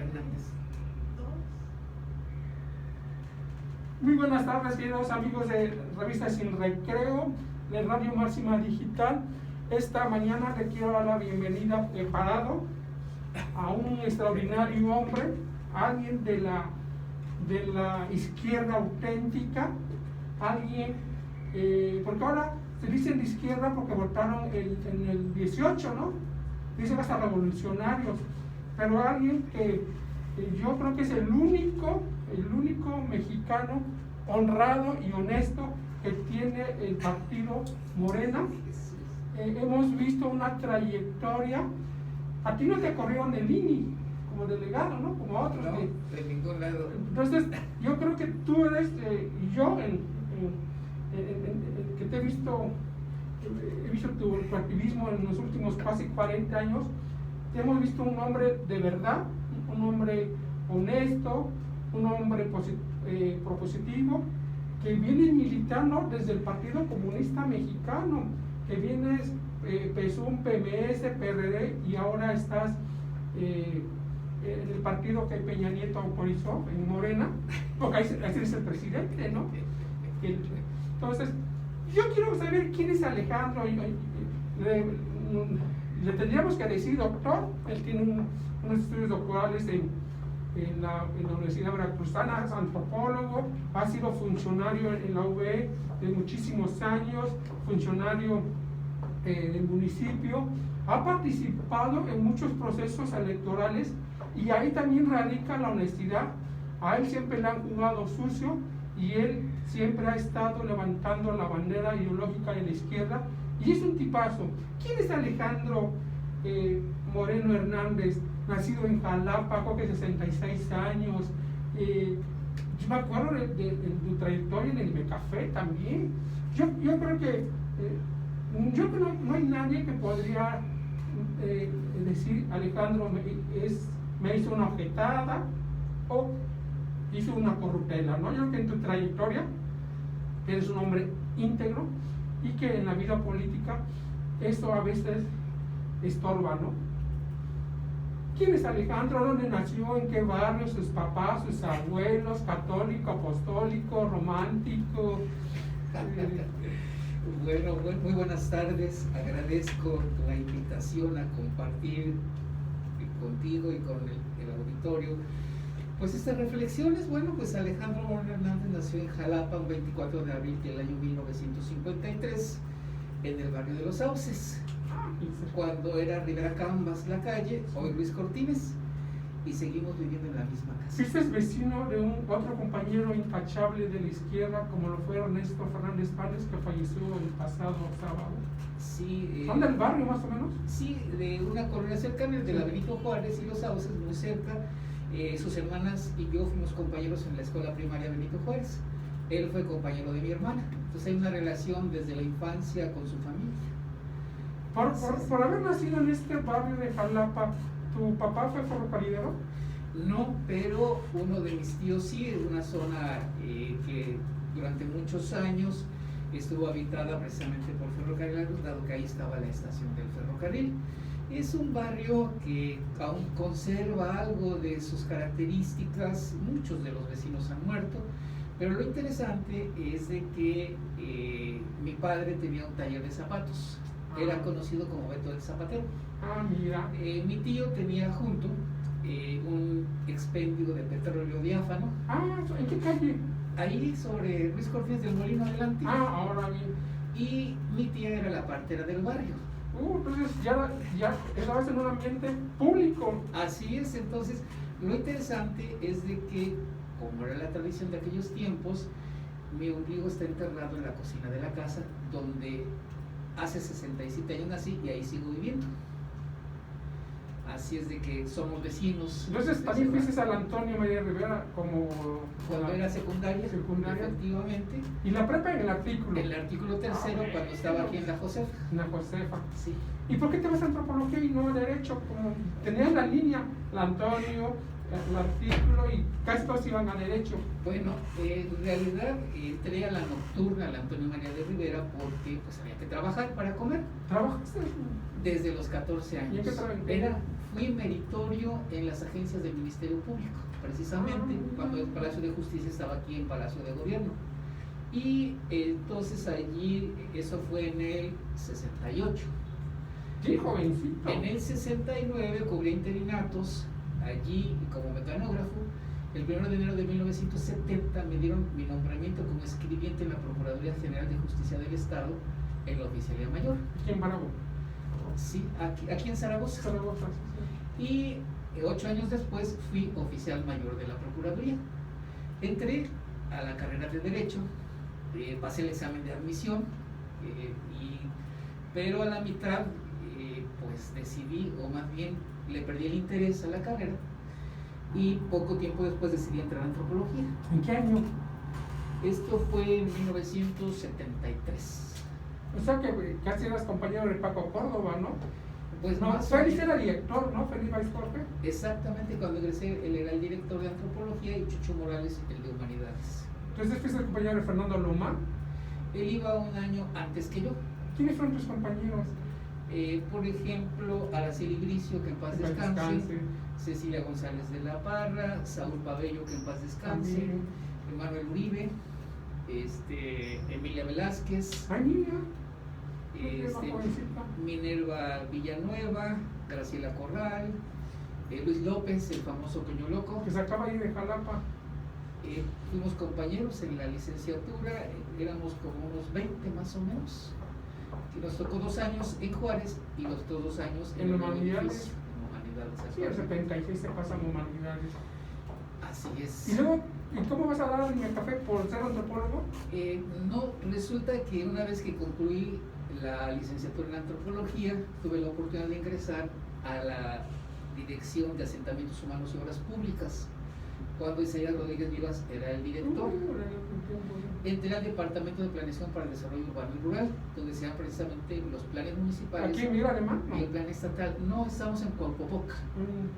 Hernández. Muy buenas tardes, queridos amigos de Revista Sin Recreo, de Radio Máxima Digital. Esta mañana le quiero dar la bienvenida preparado a un extraordinario hombre, alguien de la izquierda auténtica, alguien, porque ahora se dicen de izquierda porque votaron en el 18, ¿no? Dicen hasta revolucionarios, pero alguien que yo creo que es el único mexicano honrado y honesto que tiene el partido Morena. Hemos visto una trayectoria. A ti no te corrieron del INI como delegado, ¿no? Como a otros. No, de ningún lado. Entonces, yo creo que tú eres, y yo, que te he visto tu activismo en los últimos casi 40 años, te hemos visto un hombre de verdad, un hombre honesto, un hombre propositivo, que viene militando desde el Partido Comunista Mexicano, que vienes PSUM, PMS, PRD, y ahora estás en el partido que Peña Nieto autorizó, en Morena, porque ahí es el presidente, ¿no? Entonces, yo quiero saber quién es Alejandro. Le tendríamos que decir doctor. Él tiene unos estudios doctorales en la Universidad Veracruzana, es antropólogo, ha sido funcionario en la UVE de muchísimos años, funcionario del municipio, ha participado en muchos procesos electorales y ahí también radica la honestidad. A él siempre le han jugado sucio y él siempre ha estado levantando la bandera ideológica de la izquierda y es un tipazo. ¿Quién es Alejandro Moreno Hernández? Nacido en Jalapa, creo que 66 años. Yo me acuerdo de tu trayectoria en el Mecafé también. Yo creo que no hay nadie que podría decir Alejandro me hizo una objetada o hizo una corruptela, ¿no? Yo creo que en tu trayectoria eres un hombre íntegro y que en la vida política esto a veces estorba, ¿no? ¿Quién es Alejandro? ¿Dónde nació? ¿En qué barrio? ¿Sus papás? ¿Sus abuelos? ¿Católico, apostólico, romántico? Bueno, muy buenas tardes. Agradezco la invitación a compartir contigo y con el auditorio pues estas reflexiones. Bueno, pues Alejandro Moreno Hernández nació en Jalapa un 24 de abril del año 1953 en el barrio de Los Sauces, cuando era Rivera Cambas la calle, hoy Luis Cortines, y seguimos viviendo en la misma casa. ¿Fuiste vecino de otro compañero intachable de la izquierda como lo fue Ernesto Fernández Páez, que falleció el pasado sábado? Sí. ¿Son del barrio más o menos? Sí, de una colonia cercana, de la Benito Juárez y Los Sauces, muy cerca. Sus hermanas y yo fuimos compañeros en la escuela primaria Benito Juárez. Él fue compañero de mi hermana. Entonces hay una relación desde la infancia con su familia. Por haber nacido en este barrio de Jalapa, ¿tu papá fue ferrocarrilero? No, pero uno de mis tíos sí, en una zona que durante muchos años estuvo habitada precisamente por ferrocarrileros, dado que ahí estaba la estación del ferrocarril. Es un barrio que aún conserva algo de sus características. Muchos de los vecinos han muerto, pero lo interesante es de que mi padre tenía un taller de zapatos. Era conocido como Beto el Zapatero. Ah, mira. Mi tío tenía junto un expendio de petróleo diáfano. Ah, ¿en qué calle? Ahí sobre Luis Cortines del Molino adelante. Ah, ahora bien. Y mi tía era la partera del barrio. Entonces ya estabas en un ambiente público. Así es. Entonces lo interesante es de que, como era la tradición de aquellos tiempos, mi ombligo está enterrado en la cocina de la casa, donde hace 67 años nací y ahí sigo viviendo. Así es de que somos vecinos. Entonces también fuiste al Antonio María Rivera como cuando era secundaria, efectivamente. ¿Y la prepa en el artículo? En el artículo tercero, cuando estaba aquí en la Josefa. En la Josefa. Sí. ¿Y por qué te vas a antropología y no a derecho? Como tenías la línea, la Antonio, el artículo y casi todos iban a derecho. Bueno, en realidad entré a la nocturna, a la Antonio María de Rivera, porque pues había que trabajar para comer. ¿Trabajaste? Desde los 14 años. ¿Y en qué trabajaste? Fui meritorio en las agencias del Ministerio Público, precisamente cuando el Palacio de Justicia estaba aquí en Palacio de Gobierno. Y entonces allí, eso fue en el 68. Sí, jovencito. En el 69 cubrí interinatos allí como mecanógrafo. El 1 de enero de 1970 me dieron mi nombramiento como escribiente en la Procuraduría General de Justicia del Estado en la Oficialía Mayor. ¿Aquí en Barabo? Sí, aquí en Zaragoza. Zaragoza, sí. Y 8 años después fui oficial mayor de la Procuraduría. Entré a la carrera de Derecho, pasé el examen de admisión, pero a la mitad pues decidí, o más bien le perdí el interés a la carrera, y poco tiempo después decidí entrar a antropología. ¿En qué año? Esto fue en 1973. O sea que casi eras compañero de Paco Córdoba, ¿no? Pues no, más Félix era director, ¿no? Félix Valls Jorge. Exactamente, cuando egresé, él era el director de antropología y Chucho Morales el de humanidades. Entonces fuiste el compañero de Fernando Loma. Él iba un año antes que yo. ¿Quiénes fueron tus compañeros? Por ejemplo, Araceli Bricio, que en paz descanse, Cecilia González de la Parra, Saúl Pabello, que en paz descanse, también. Emanuel Uribe, Emilia Velázquez, Ay, niña. Minerva Villanueva, Graciela Corral, Luis López, el famoso Peño Loco. Que se acaba ahí de Jalapa. Fuimos compañeros en la licenciatura, éramos como unos 20 más o menos. Y nos tocó 2 años en Juárez y los otros 2 años en humanidades. Sí, el 76 se pasan humanidades. Así es. ¿Y luego, ¿y cómo vas a dar el café por ser antropólogo? No, resulta que una vez que concluí la licenciatura en antropología, tuve la oportunidad de ingresar a la Dirección de Asentamientos Humanos y Obras Públicas, cuando Isaías Rodríguez Vivas era el director. Entré al Departamento de Planeación para el Desarrollo Urbano y Rural, donde se dan precisamente los planes municipales. ¿Aquí en Mira Alemán? Y el plan estatal. No, estábamos en Cuauhtémoc,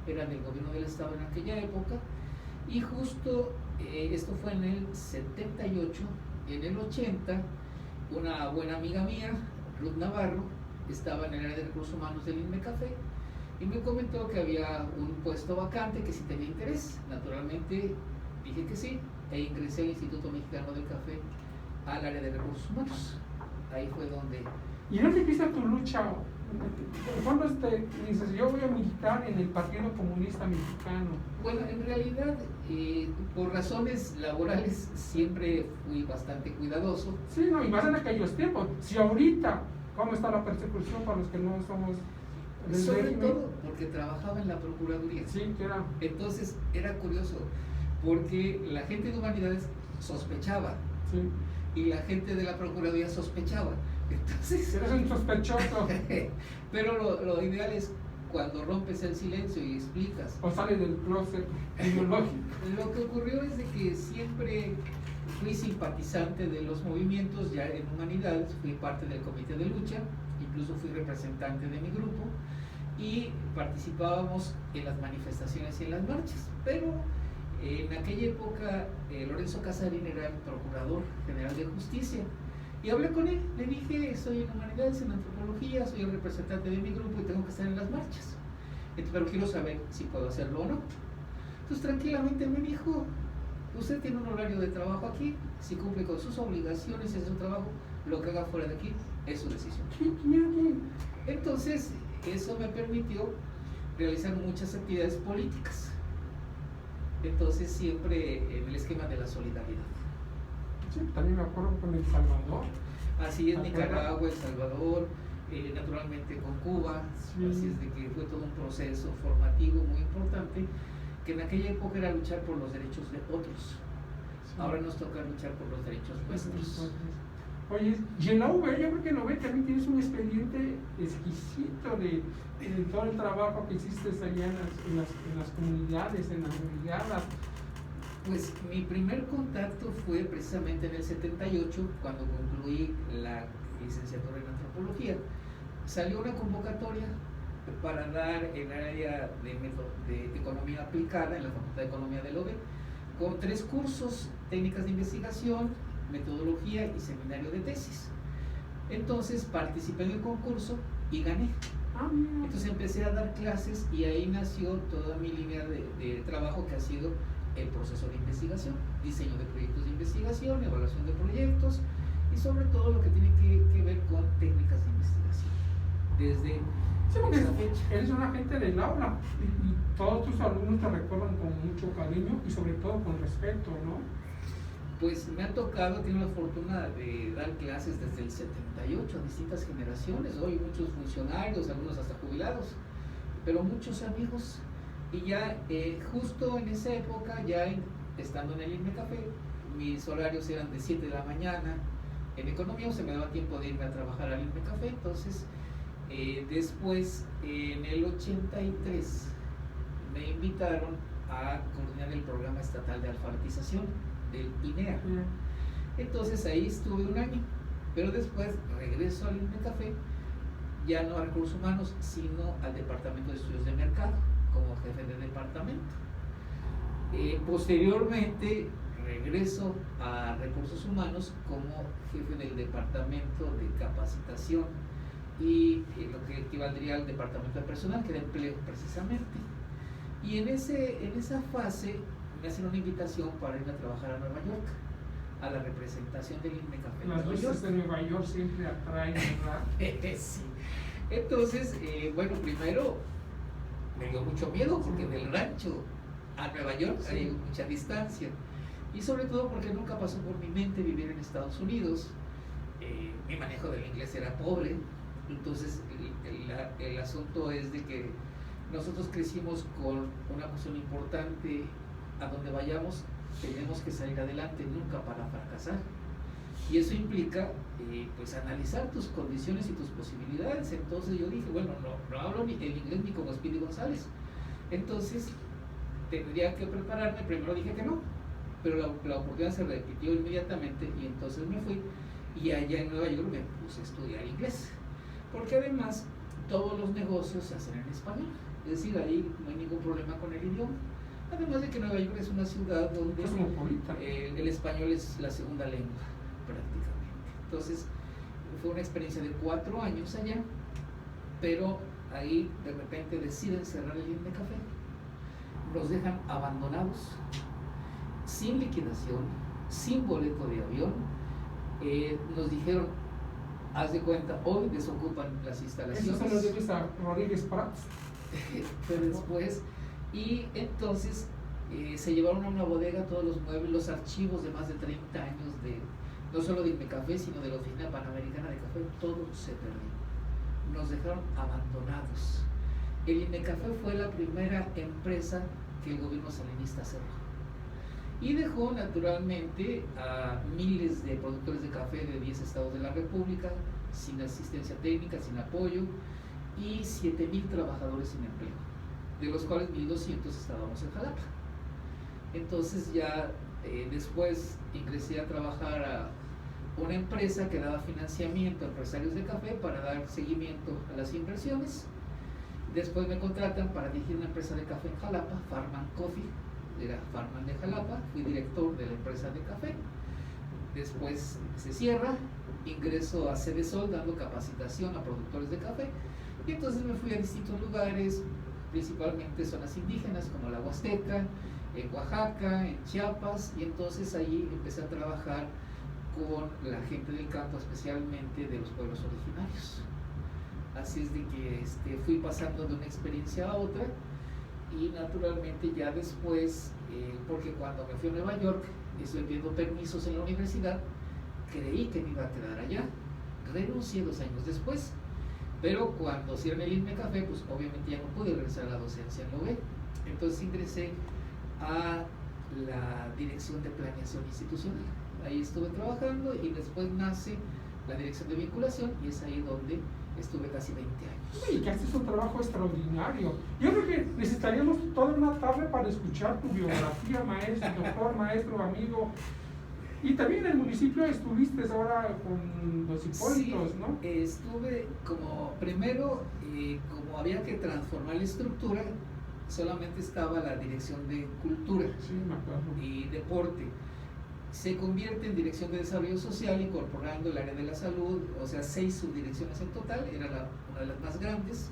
era del gobierno del estado en aquella época. Y justo esto fue en el 78, en el 80, una buena amiga mía, Ruth Navarro, estaba en el área de recursos humanos del INMECAFE y me comentó que había un puesto vacante, que si tenía interés. Naturalmente dije que sí, e ingresé al Instituto Mexicano del Café al área de recursos humanos. Ahí fue donde... ¿Y dónde empieza tu lucha? ¿Cuándo dices, yo voy a militar en el Partido Comunista Mexicano? Bueno, en realidad, por razones laborales, siempre fui bastante cuidadoso. Sí, no, y más en aquellos tiempos. Si ahorita, ¿cómo está la persecución para los que no somos del Sobre régimen? todo porque trabajaba en la Procuraduría. Sí, que era. Entonces, era curioso, porque la gente de humanidades sospechaba, Sí. y la gente de la Procuraduría sospechaba. Entonces, Eres un sospechoso. pero lo ideal es cuando rompes el silencio y explicas. O sales del closet ideológico. Lo que ocurrió es de que siempre fui simpatizante de los movimientos, ya en humanidades, fui parte del comité de lucha, incluso fui representante de mi grupo y participábamos en las manifestaciones y en las marchas. Pero en aquella época Lorenzo Casarín era el Procurador General de Justicia. Y hablé con él, le dije, soy en humanidades, en antropología, soy el representante de mi grupo y tengo que estar en las marchas. Pero quiero saber si puedo hacerlo o no. Entonces tranquilamente me dijo, usted tiene un horario de trabajo aquí, si cumple con sus obligaciones en su trabajo, lo que haga fuera de aquí es su decisión. Entonces eso me permitió realizar muchas actividades políticas. Entonces siempre en el esquema de la solidaridad. Sí, también me acuerdo con El Salvador. Así es, Nicaragua, El Salvador, naturalmente con Cuba. Sí. Así es de que fue todo un proceso formativo muy importante, que en aquella época era luchar por los derechos de otros. Sí. Ahora nos toca luchar por los derechos nuestros. Oye, y en la UB, yo creo que en la UB también tienes un expediente exquisito de todo el trabajo que hiciste allá en las comunidades, en las brigadas. Pues mi primer contacto fue precisamente en el 78, cuando concluí la licenciatura en antropología. Salió una convocatoria para dar en el área de economía aplicada en la Facultad de Economía de la UB, con 3 cursos: técnicas de investigación, metodología y seminario de tesis. Entonces participé en el concurso y gané. Entonces empecé a dar clases y ahí nació toda mi línea de trabajo, que ha sido el proceso de investigación, diseño de proyectos de investigación, evaluación de proyectos y sobre todo lo que tiene que ver con técnicas de investigación. Desde esa fecha. Eres un agente del aula y todos tus alumnos te recuerdan con mucho cariño y sobre todo con respeto, ¿no? Pues me ha tocado, tengo la fortuna de dar clases desde el 78 a distintas generaciones, hoy muchos funcionarios, algunos hasta jubilados, pero muchos amigos. Y ya justo en esa época, ya estando en el INMECAFE, mis horarios eran de 7 de la mañana. En economía se me daba tiempo de irme a trabajar al INMECAFE. Entonces después, en el 83, me invitaron a coordinar el programa estatal de alfabetización del INEA. Entonces ahí estuve un año, pero después regreso al INMECAFE, ya no a recursos humanos, sino al departamento de estudios de mercado, como jefe de departamento. Posteriormente regreso a recursos humanos como jefe del departamento de capacitación y lo que equivaldría al departamento de personal, que era empleo precisamente. Y en esa fase me hacen una invitación para ir a trabajar a Nueva York, a la representación del INMECAFE. Las luces de Nueva York siempre atraen, ¿verdad? Sí. Entonces, bueno, primero me dio mucho miedo porque del rancho a Nueva York hay mucha distancia, y sobre todo porque nunca pasó por mi mente vivir en Estados Unidos. Mi manejo del inglés era pobre, entonces el asunto es de que nosotros crecimos con una cuestión importante: a donde vayamos tenemos que salir adelante, nunca para fracasar. Y eso implica pues analizar tus condiciones y tus posibilidades. Entonces yo dije, bueno, no hablo el inglés ni como Speedy González, entonces tendría que prepararme. Primero dije que no, pero la oportunidad se repitió inmediatamente y entonces me fui, y allá en Nueva York me puse a estudiar inglés, porque además todos los negocios se hacen en español, es decir, ahí no hay ningún problema con el idioma. Además de que Nueva York es una ciudad donde el español es la segunda lengua prácticamente. Entonces fue una experiencia de 4 años allá, pero ahí de repente deciden cerrar el INMECAFE, nos dejan abandonados, sin liquidación, sin boleto de avión. Nos dijeron, haz de cuenta, hoy desocupan las instalaciones. Eso se lo debes a Rodríguez Prats. Pero después, y entonces se llevaron a una bodega todos los muebles, los archivos de más de 30 años, no solo de INMECAFE, sino de la Oficina Panamericana de Café. Todo se perdió, nos dejaron abandonados. El INMECAFE fue la primera empresa que el gobierno salinista cerró, y dejó naturalmente a miles de productores de café de 10 estados de la República sin asistencia técnica, sin apoyo, y 7,000 trabajadores sin empleo, de los cuales 1,200 estábamos en Jalapa. Entonces ya después ingresé a trabajar a una empresa que daba financiamiento a empresarios de café para dar seguimiento a las inversiones. Después me contratan para dirigir una empresa de café en Jalapa, Farman Coffee, era Farman de Jalapa, fui director de la empresa de café. Después se cierra, ingreso a Cedesol dando capacitación a productores de café, y entonces me fui a distintos lugares, principalmente zonas indígenas como la Huasteca, en Oaxaca, en Chiapas, y entonces ahí empecé a trabajar con la gente del campo, especialmente de los pueblos originarios. Así es de que fui pasando de una experiencia a otra, y naturalmente ya después, porque cuando me fui a Nueva York, estoy pidiendo permisos en la universidad, creí que me iba a quedar allá, renuncié 2 años después, pero cuando cierran el INMECAFE, pues obviamente ya no pude regresar a la docencia en la UB. Entonces ingresé a la Dirección de Planeación Institucional, ahí estuve trabajando, y después nace la Dirección de Vinculación, y es ahí donde estuve casi 20 años. Y que haces un trabajo extraordinario. Yo creo que necesitaríamos toda una tarde para escuchar tu biografía, maestro, doctor, maestro, amigo. Y también en el municipio estuviste ahora con los Hipólitos, Sí, ¿no? estuve como primero, como había que transformar la estructura, solamente estaba la dirección de cultura Sí, me acuerdo. y deporte. Se convierte en dirección de desarrollo social, incorporando el área de la salud, o sea, 6 subdirecciones en total, era una de las más grandes.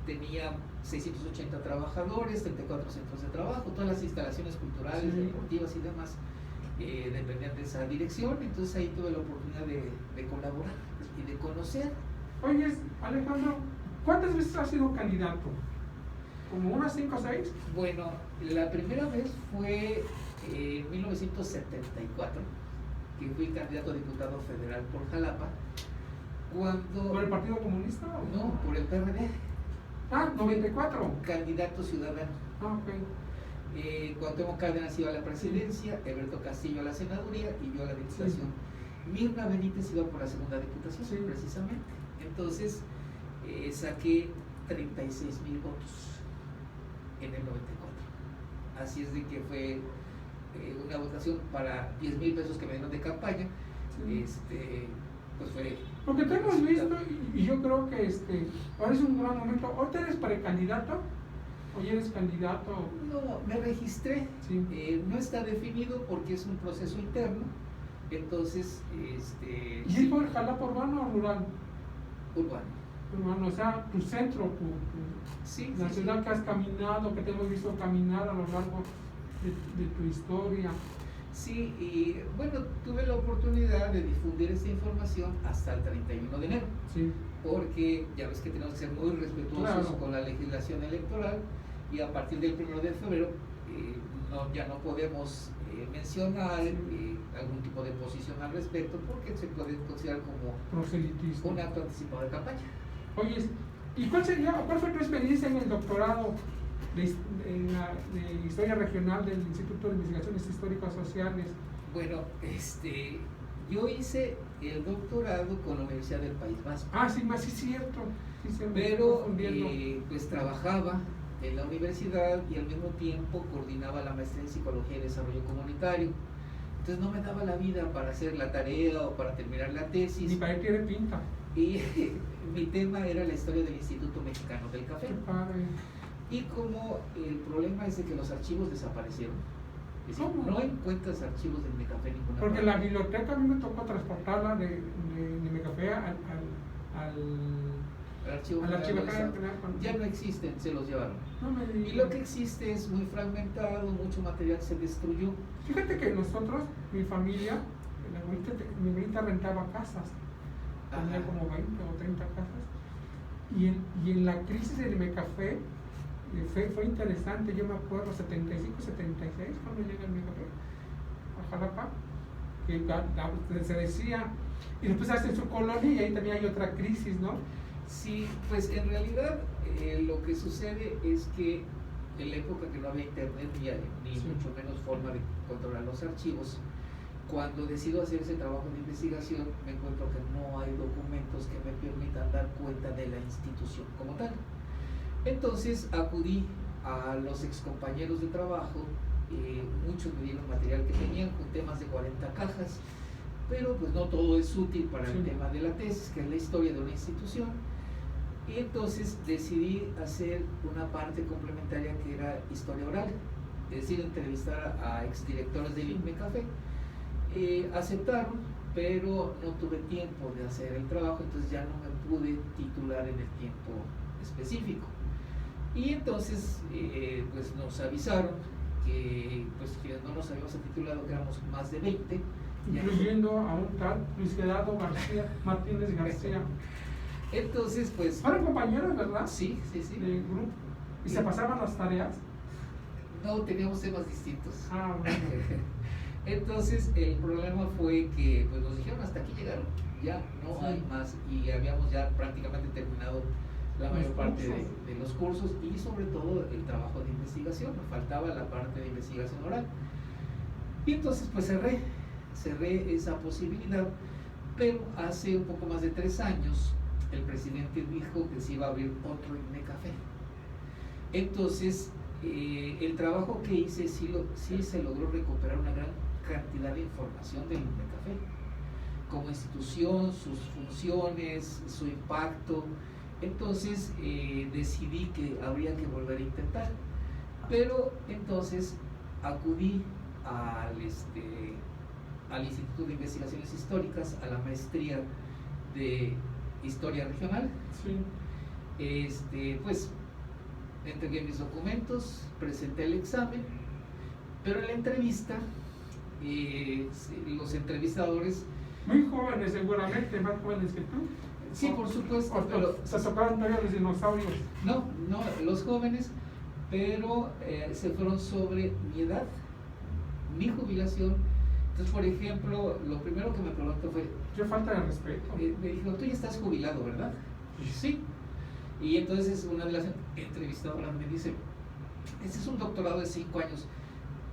Tenía 680 trabajadores, 34 centros de trabajo, todas las instalaciones culturales, Sí. deportivas y demás dependían de esa dirección. Entonces ahí tuve la oportunidad de colaborar y de conocer. Oye, Alejandro, ¿cuántas veces has sido candidato? ¿Como unas 5 o 6? Bueno, la primera vez fue en 1974, que fui candidato a diputado federal por Jalapa, cuando... ¿Por el Partido Comunista? ¿O No, por el PRD, Ah, 94. candidato ciudadano. Ah, ok. Cuauhtémoc Cárdenas iba a la presidencia, Alberto Castillo a la senaduría y yo a la diputación. Mirna Benítez iba por la segunda diputación, Sí. precisamente. Entonces saqué 36,000 votos en el 94. Así es de que fue una votación para 10,000 pesos que me dieron de campaña. Sí. Pues fue... Porque te hemos visto y yo creo que ahora es un gran momento. ¿Ahorita eres precandidato? ¿O ya eres candidato? No, me registré. Sí. No está definido porque es un proceso interno. Entonces, ¿Y es por Jalapa urbano o rural? urbano. Urbano, o sea, tu centro, Sí, la sí, ciudad sí. que has caminado, que te hemos visto caminar a lo largo de tu historia. Sí, y bueno, tuve la oportunidad de difundir esta información hasta el 31 de enero, Sí. porque ya ves que tenemos que ser muy respetuosos Claro. con la legislación electoral, y a partir del 1 de febrero ya no podemos mencionar algún tipo de posición al respecto, porque se puede considerar como Proselitista. un acto anticipado de campaña. Oye, ¿y cuál fue tu experiencia en el doctorado de Historia Regional del Instituto de Investigaciones Históricas Sociales? Bueno, yo hice el doctorado con la Universidad del País Vasco. Ah, sí, más sí es cierto. Sí, se me está Pero confundiendo. pues trabajaba en la universidad y al mismo tiempo coordinaba la maestría en Psicología y Desarrollo Comunitario. Entonces no me daba la vida para hacer la tarea o para terminar la tesis. Ni para él tiene pinta. Y mi tema era la historia del Instituto Mexicano del Café. Qué padre. Y como el problema es de que los archivos desaparecieron, es decir, ¿Cómo? no encuentras archivos del Mecafé en ninguna Porque parte. la biblioteca a mí me tocó transportarla de Mecafé al El archivo al archivo general general, ya no existen, se los llevaron. No me Y digas. lo que existe es muy fragmentado, mucho material se destruyó. Fíjate que nosotros, mi familia, mi abuelita rentaba casas, tenía Ajá. como 20 o 30 casas, y en la crisis del Mecafé fue interesante. Yo me acuerdo 75, 76, cuando llega el Mecafé a Jalapa, que se decía, y después hacen su colonia y ahí también hay otra crisis, ¿no? Sí, pues en realidad lo que sucede es que en la época que no había internet ni Sí. mucho menos forma de controlar los archivos, cuando decido hacer ese trabajo de investigación me encuentro que no hay documentos que me permitan dar cuenta de la institución como tal. Entonces acudí a los excompañeros de trabajo, muchos me dieron material que tenían, junté más de 40 cajas, pero pues no todo es útil para el Sí. tema de la tesis, que es la historia de una institución. Y entonces decidí hacer una parte complementaria que era historia oral, es decir, entrevistar a exdirectores del INMECAFE. Aceptaron, pero no tuve tiempo de hacer el trabajo, entonces ya no me pude titular en el tiempo específico. Y entonces pues nos avisaron que pues quienes no nos habíamos titulado, que éramos más de 20, ya. Incluyendo a un tal Luis Gerardo Martínez García. Entonces pues Fueron compañeros, ¿verdad? sí, De grupo. ¿Y Sí. se pasaban las tareas? no teníamos temas distintos. Ah, bueno. Entonces el problema fue que pues nos dijeron hasta aquí llegaron, ya no Sí. hay más, y habíamos ya prácticamente terminado la Los mayor parte cursos. de los cursos y sobre todo el trabajo de investigación, nos faltaba la parte de investigación oral. Y entonces pues cerré esa posibilidad, pero hace un poco más de 3 años el presidente dijo que se iba a abrir otro INMECAFE. Entonces el trabajo que hice sí se logró recuperar una gran cantidad la información del Café, como institución, sus funciones, su impacto. Entonces decidí que habría que volver a intentar, pero entonces acudí al Instituto de Investigaciones Históricas, a la maestría de Historia Regional. Sí. Pues entregué mis documentos, presenté el examen, pero en la entrevista los entrevistadores, muy jóvenes seguramente, más jóvenes que tú. sí, por supuesto, pero se tocaron todavía los dinosaurios. no, los jóvenes, pero se fueron sobre mi edad, mi jubilación. Entonces, por ejemplo, lo primero que me preguntó fue, Qué falta de respeto. me dijo, tú ya estás jubilado, ¿verdad? Sí. Y entonces una de las entrevistadoras me dice, este es un doctorado de 5 años,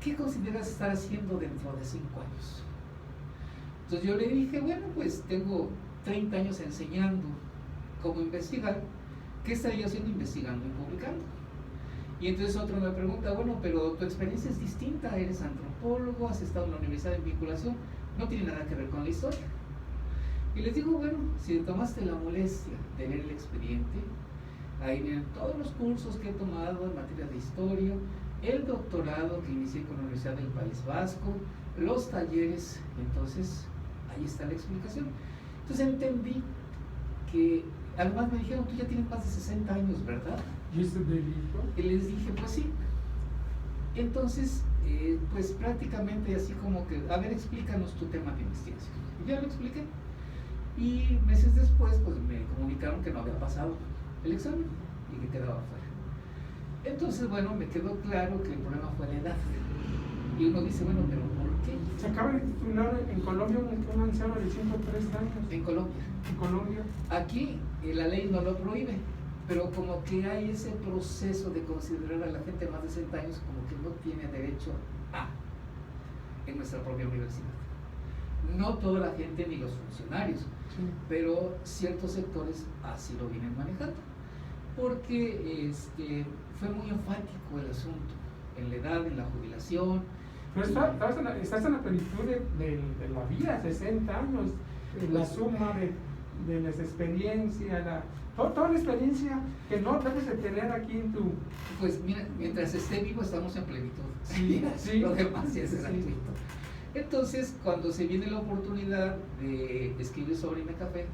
¿qué consideras estar haciendo dentro de 5 años? Entonces yo le dije, bueno, pues tengo 30 años enseñando cómo investigar, ¿qué estaría haciendo investigando y publicando? Y entonces otro me pregunta, bueno, pero tu experiencia es distinta, eres antropólogo, has estado en la Universidad de Vinculación, no tiene nada que ver con la historia. Y les digo, bueno, si tomaste la molestia de leer el expediente, ahí vienen todos los cursos que he tomado en materia de historia, el doctorado que inicié con la Universidad del País Vasco, los talleres. Entonces ahí está la explicación. Entonces entendí que, además me dijeron, tú ya tienes más de 60 años, ¿verdad? ¿Y ese delito? Y les dije, pues sí. Entonces, pues prácticamente así como que, a ver, explícanos tu tema de investigación. Y ya lo expliqué. Y meses después, pues me comunicaron que no había pasado el examen y que quedaba fuera. Entonces, bueno, me quedó claro que el problema fue la edad. Y uno dice, bueno, pero ¿por qué? Se acaba de titular en Colombia un anciano de 103 años. En Colombia. En Colombia. Aquí la ley no lo prohíbe, pero como que hay ese proceso de considerar a la gente de más de 60 años como que no tiene derecho a en nuestra propia universidad. No toda la gente ni los funcionarios, Sí. pero ciertos sectores así lo vienen manejando, porque fue muy enfático el asunto, en la edad, en la jubilación. Pero estás en la plenitud de la vida, 60 años, la suma de las experiencias, toda la experiencia que no debes de tener aquí en tu... Pues mira, mientras esté vivo estamos en plenitud. Sí, sí. Lo demás ya es Sí. gratuito. Entonces, cuando se viene la oportunidad de escribir sobre Café,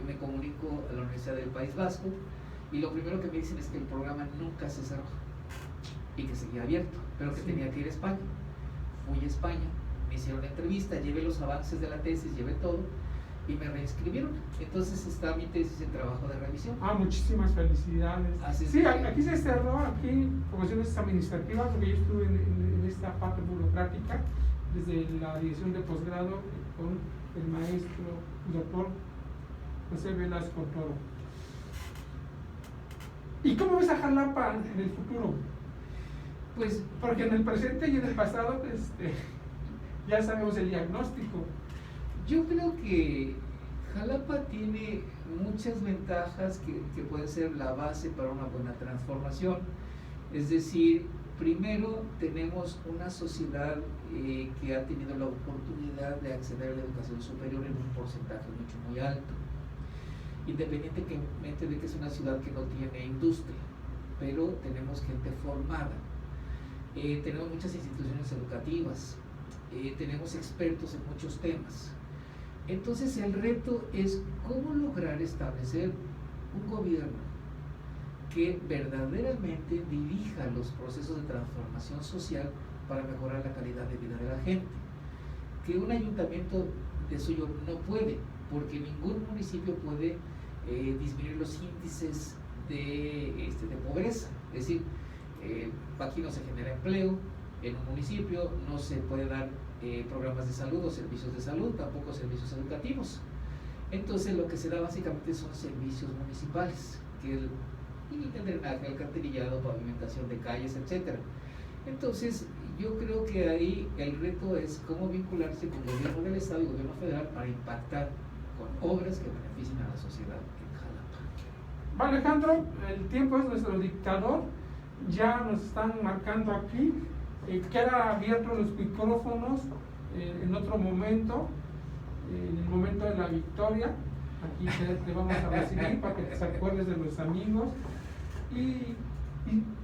me comunico a la Universidad del País Vasco y lo primero que me dicen es que el programa nunca se cerró y que seguía abierto, pero que Sí. tenía que ir a España. Fui a España, me hicieron la entrevista, llevé los avances de la tesis, llevé todo y me reinscribieron. Entonces está mi tesis en trabajo de revisión. Muchísimas felicidades. Así es. Sí, aquí se cerró, aquí profesiones administrativas, porque yo estuve en esta parte burocrática, desde la dirección de posgrado con el maestro, el doctor José Velasco Toro. ¿Y cómo ves a Jalapa en el futuro? Pues Porque en el presente y en el pasado ya sabemos el diagnóstico. yo creo que Jalapa tiene muchas ventajas que pueden ser la base para una buena transformación. Es decir, primero tenemos una sociedad que ha tenido la oportunidad de acceder a la educación superior en un porcentaje muy alto, independientemente de que es una ciudad que no tiene industria, pero tenemos gente formada, tenemos muchas instituciones educativas, tenemos expertos en muchos temas. Entonces el reto es cómo lograr establecer un gobierno que verdaderamente dirija los procesos de transformación social para mejorar la calidad de vida de la gente. Que un ayuntamiento de suyo no puede, porque ningún municipio puede disminuir los índices de pobreza. Es decir, aquí no se genera empleo en un municipio, no se puede dar programas de salud o servicios de salud, tampoco servicios educativos. Entonces lo que se da básicamente son servicios municipales, que el drenaje, alcantarillado, pavimentación de calles, etc. Entonces yo creo que ahí el reto es cómo vincularse con el gobierno del Estado y el gobierno federal para impactar con obras que beneficien a la sociedad en Jalapa. Va, Alejandro, el tiempo es nuestro dictador, ya nos están marcando aquí, queda abiertos los micrófonos en otro momento, en el momento de la victoria. Aquí te vamos a recibir para que te acuerdes de los amigos. Y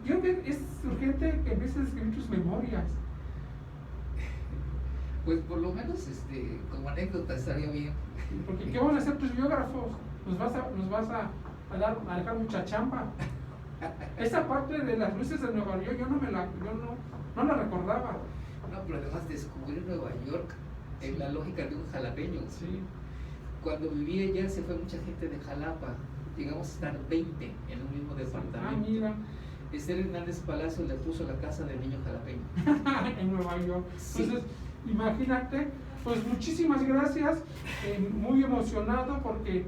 yo creo que es urgente que empieces a escribir tus memorias. Pues por lo menos como anécdota estaría bien. Porque ¿qué van a hacer tus biógrafos? Nos vas a dejar mucha chamba. Esa parte de las luces de Nueva York yo no la recordaba. No, pero además descubrir Nueva York en la lógica de un jalapeño. Sí. Cuando viví allá se fue mucha gente de Jalapa. Llegamos a estar 20 en un mismo departamento. Ah, mira. Esther Hernández Palacio le puso la casa del niño jalapeño. En Nueva York. Sí. Entonces, imagínate, pues muchísimas gracias, muy emocionado porque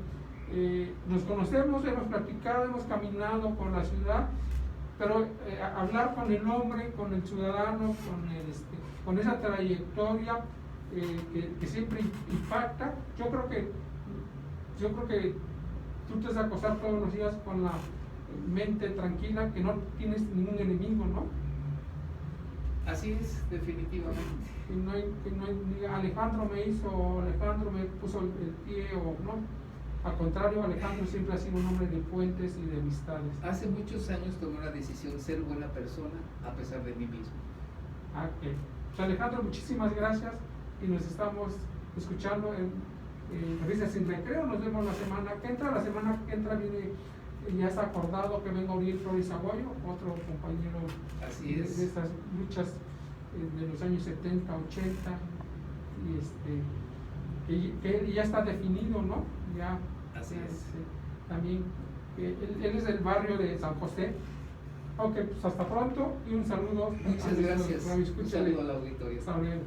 nos conocemos, hemos platicado, hemos caminado por la ciudad, pero hablar con el hombre, con el ciudadano, con esa trayectoria que siempre impacta, yo creo que tú te vas a acostar todos los días con la mente tranquila, que no tienes ningún enemigo, ¿no? Así es, definitivamente. Que no hay Alejandro me puso el pie o no. Al contrario, Alejandro siempre ha sido un hombre de puentes y de amistades. Hace muchos años tomé una decisión, ser buena persona a pesar de mí mismo. Okay. Pues Alejandro, muchísimas gracias y nos estamos escuchando en Risas sin Recreo. Nos vemos la semana que entra. La semana que entra viene, ya está acordado que venga a unir Flores Aguayo, otro compañero. Así es. De estas luchas de los años 70, 80, y que ya está definido, ¿no? Ya. Así es. También, él es del barrio de San José. Ok, pues hasta pronto y un saludo. Muchas gracias. Un saludo al auditorio. Hasta luego.